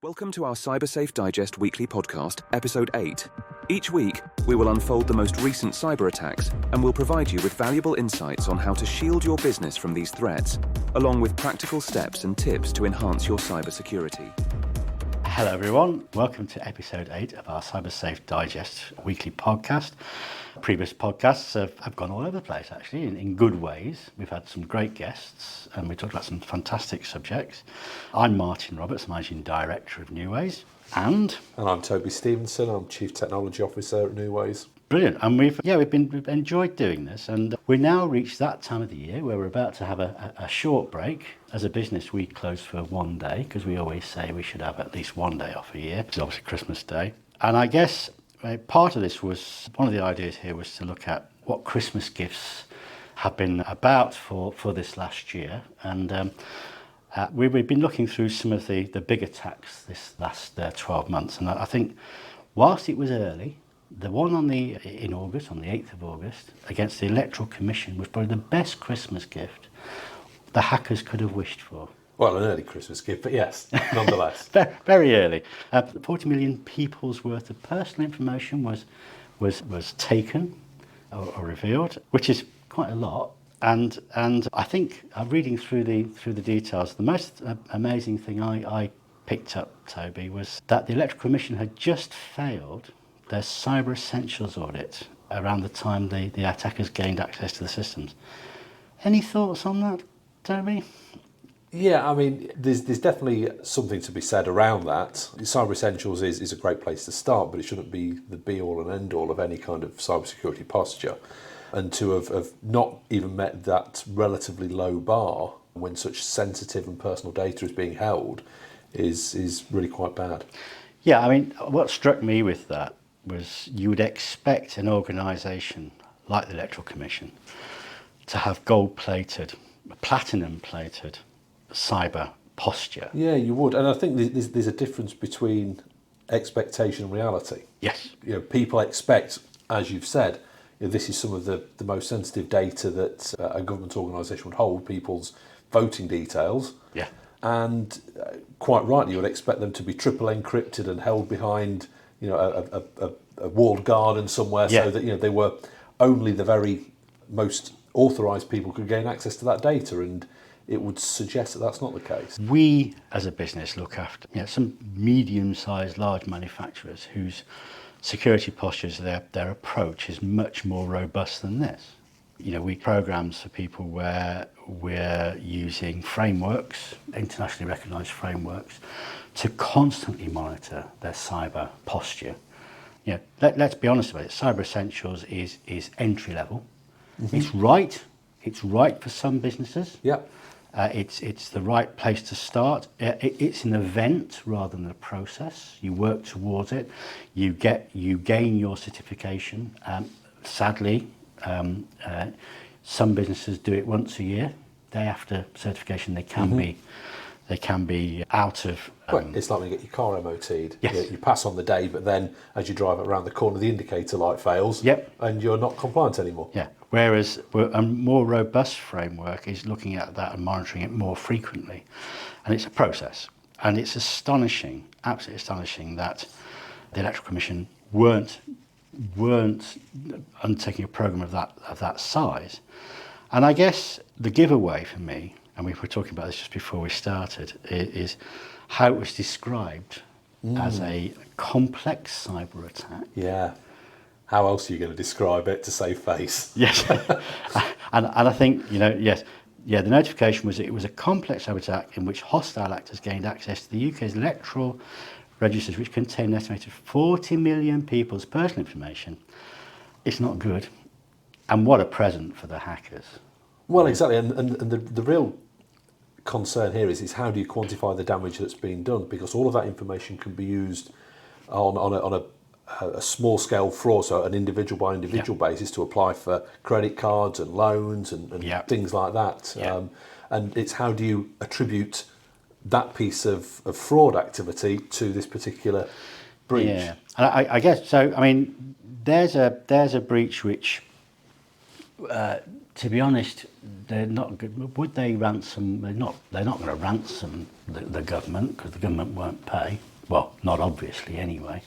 Welcome to our Cybersafe Digest Weekly Podcast, Episode 8. Each week, we will unfold the most recent cyber attacks and will provide you with valuable insights on how to shield your business from these threats, along with practical steps and tips to enhance your cybersecurity. Hello everyone, welcome to Episode 8 of our Cybersafe Digest Weekly Podcast. Previous podcasts have gone all over the place actually, in good ways. We've had some great guests and we talked about some fantastic subjects. I'm Martin Roberts, Managing Director of Newways, and I'm Toby Stevenson, I'm Chief Technology Officer at Newways. Brilliant, and we've enjoyed doing this, and we now reached that time of the year where we're about to have a short break. As a business, we close for one day because we always say we should have at least one day off a year, which is obviously Christmas Day. And I guess part of this was, one of the ideas here was to look at what Christmas gifts have been about for this last year. And we've been looking through some of the big attacks this last 12 months. And I think whilst it was early, the one in August, on the 8th of August, against the Electoral Commission was probably the best Christmas gift the hackers could have wished for. Well, an early Christmas gift, but yes, nonetheless. Very early. 40 million people's worth of personal information was taken or revealed, which is quite a lot. And I think reading through the details, the most amazing thing I picked up, Toby, was that the Electoral Commission had just failed their Cyber Essentials audit around the time the attackers gained access to the systems. Any thoughts on that, Toby? Yeah, I mean, there's definitely something to be said around that. Cyber Essentials is a great place to start, but it shouldn't be the be-all and end-all of any kind of cybersecurity posture. And to have not even met that relatively low bar when such sensitive and personal data is being held is really quite bad. Yeah, I mean, what struck me with that was you would expect an organisation like the Electoral Commission to have gold-plated, platinum-plated cyber posture. Yeah, you would. And I think there's a difference between expectation and reality. Yes. You know, people expect, as you've said, this is some of the most sensitive data that a government organisation would hold, people's voting details. Yeah. And quite rightly, you would expect them to be triple encrypted and held behind, a walled garden somewhere, so that they were only the very most authorised people could gain access to that data, and it would suggest that that's not the case. We, as a business, look after some medium-sized, large manufacturers whose security postures, their approach is much more robust than this. We programs for people where we're using frameworks, internationally recognised frameworks, to constantly monitor their cyber posture. Let's be honest about it. Cyber Essentials is entry level. Mm-hmm. It's right for some businesses. Yeah. It's the right place to start. It's an event rather than a process. You work towards it. You gain your certification. Sadly, some businesses do it once a year. Day after certification, they can be out of. It's like when you get your car MOT'd. Yes. You pass on the day, but then as you drive around the corner, the indicator light fails. Yep. And you're not compliant anymore. Yeah. Whereas a more robust framework is looking at that and monitoring it more frequently, and it's a process. And it's astonishing, absolutely astonishing, that the Electoral Commission weren't undertaking a program of that size. And I guess the giveaway for me, and we were talking about this just before we started, is how it was described as a complex cyber attack. Yeah. How else are you going to describe it to save face? Yes. and I think, yes. Yeah, the notification was that it was a complex cyber attack in which hostile actors gained access to the UK's electoral registers, which contain an estimated 40 million people's personal information. It's not good. And what a present for the hackers. Well, exactly. And the real concern here is how do you quantify the damage that's being done? Because all of that information can be used on a small scale fraud, so an individual by individual basis, to apply for credit cards and loans and things like that. Yeah. And it's how do you attribute that piece of fraud activity to this particular breach? Yeah, and I guess so. I mean, there's a breach which, to be honest, they're not good. Would they ransom? They're not going to ransom the government, because the government won't pay. Well, not obviously anyway.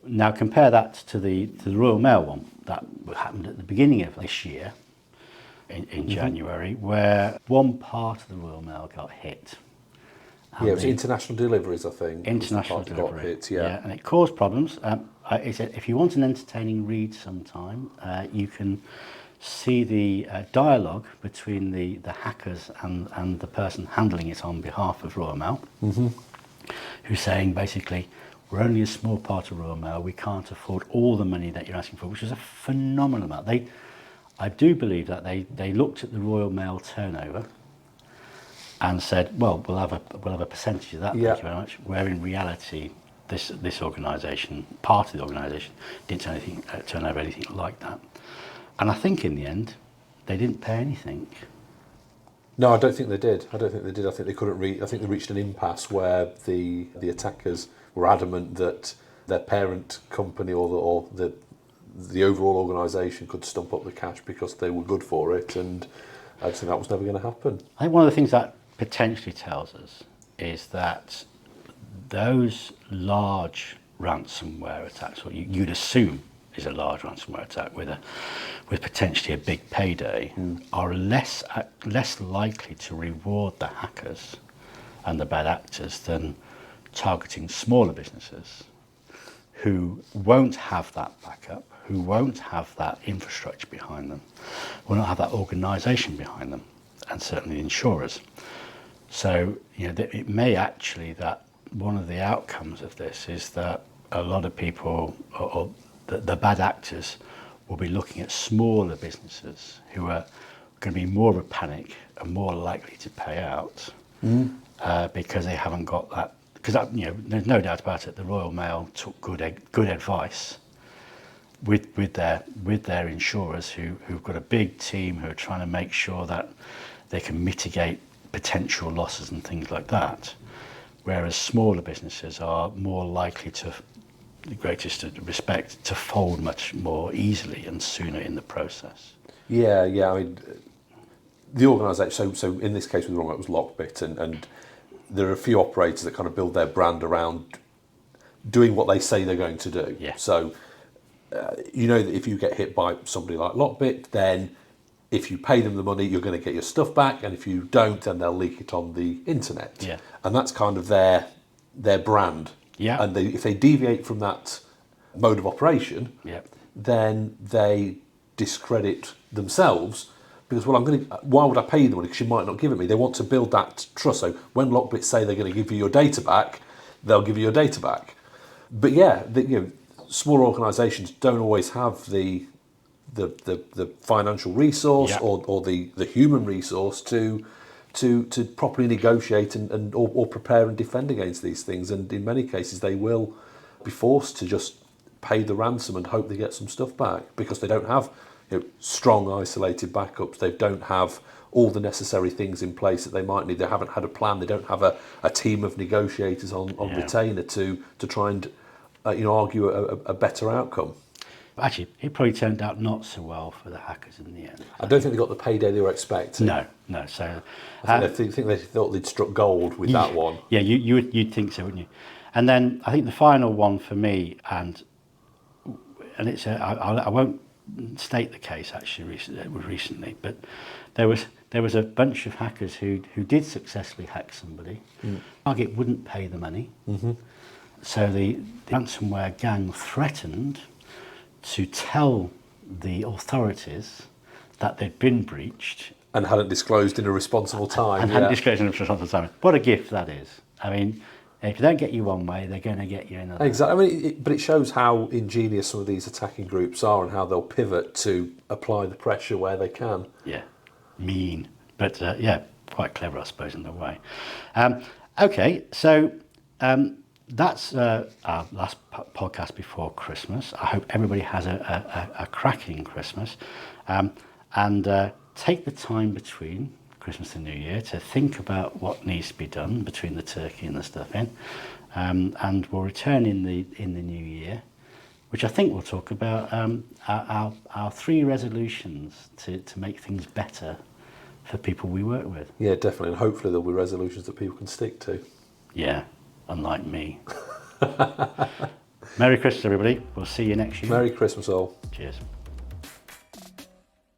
Now compare that to the Royal Mail one that happened at the beginning of this year, in January, where one part of the Royal Mail got hit. Yeah, it was international deliveries, I think. International delivery. Got hit, yeah. And it caused problems. He said, if you want an entertaining read sometime, you can see the dialogue between the hackers and the person handling it on behalf of Royal Mail, who's saying basically, we're only a small part of Royal Mail, we can't afford all the money that you're asking for, which is a phenomenal amount. I do believe that they looked at the Royal Mail turnover and said, well, we'll have a percentage of that, thank you very much, where in reality, this organisation, part of the organisation, didn't turn over anything like that. And I think in the end, they didn't pay anything. No, I don't think they did. I think they couldn't I think they reached an impasse where the attackers were adamant that their parent company or the overall organisation could stump up the cash because they were good for it, and I just think that was never going to happen. I think one of the things that potentially tells us is that those large ransomware attacks, what you'd assume is a large ransomware attack with potentially a big payday, are less likely to reward the hackers and the bad actors than targeting smaller businesses who won't have that backup, who won't have that infrastructure behind them, will not have that organisation behind them, and certainly insurers. So, it may actually that one of the outcomes of this is that a lot of people, or the bad actors, will be looking at smaller businesses who are going to be more of a panic and more likely to pay out because they haven't got that. Because there's no doubt about it. The Royal Mail took good advice with their insurers who've got a big team who are trying to make sure that they can mitigate potential losses and things like that. Whereas smaller businesses are more likely to, the greatest respect, to fold much more easily and sooner in the process. Yeah. I mean, the organisation. So in this case, with the wrong, it was Lockbit, and there are a few operators that kind of build their brand around doing what they say they're going to do. Yeah. So that if you get hit by somebody like Lockbit, then if you pay them the money, you're going to get your stuff back, and if you don't, then they'll leak it on the internet. Yeah. And that's kind of their brand. Yeah. And if they deviate from that mode of operation, then they discredit themselves because, why would I pay you the money? Because you might not give it me. They want to build that trust. So when Lockbit say they're going to give you your data back, they'll give you your data back. But smaller organisations don't always have the financial resource or the human resource to properly negotiate or prepare and defend against these things, and in many cases they will be forced to just pay the ransom and hope they get some stuff back because they don't have strong isolated backups. They don't have all the necessary things in place that they might need. They haven't had a plan. They don't have a team of negotiators on retainer to try and argue a better outcome. Actually, it probably turned out not so well for the hackers in the end. I don't think they got the payday they were expecting. No. So I think they thought they'd struck gold with that one. Yeah, you'd think so, wouldn't you? And then I think the final one for me, and it's I won't state the case actually recently, but there was a bunch of hackers who did successfully hack somebody. Target wouldn't pay the money, so the ransomware gang threatened to tell the authorities that they'd been breached. And hadn't disclosed in a responsible time. And hadn't disclosed in a responsible time. What a gift that is. I mean, if they don't get you one way, they're going to get you another. Exactly. I mean, but it shows how ingenious some of these attacking groups are and how they'll pivot to apply the pressure where they can. Yeah, mean. But quite clever, I suppose, in a way. Okay, so that's our last podcast before Christmas. I hope everybody has a cracking Christmas. And take the time between Christmas and New Year to think about what needs to be done between the turkey and the stuffing. And we'll return in the new year, which I think we'll talk about our 3 resolutions to make things better for people we work with. Yeah, definitely. And hopefully there'll be resolutions that people can stick to. Yeah, unlike me. Merry Christmas, everybody. We'll see you next year. Merry Christmas all. Cheers.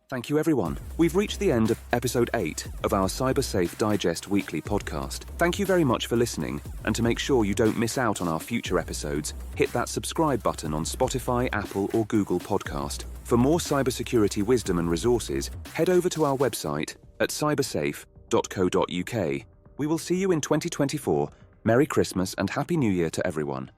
Thank you, everyone. We've reached the end of episode 8 of our Cybersafe Digest Weekly Podcast. Thank you very much for listening, and to make sure you don't miss out on our future episodes, hit that subscribe button on Spotify, Apple or Google Podcast. For more cybersecurity wisdom and resources, head over to our website at cybersafe.co.uk. We will see you in 2024. Merry Christmas and Happy New Year to everyone.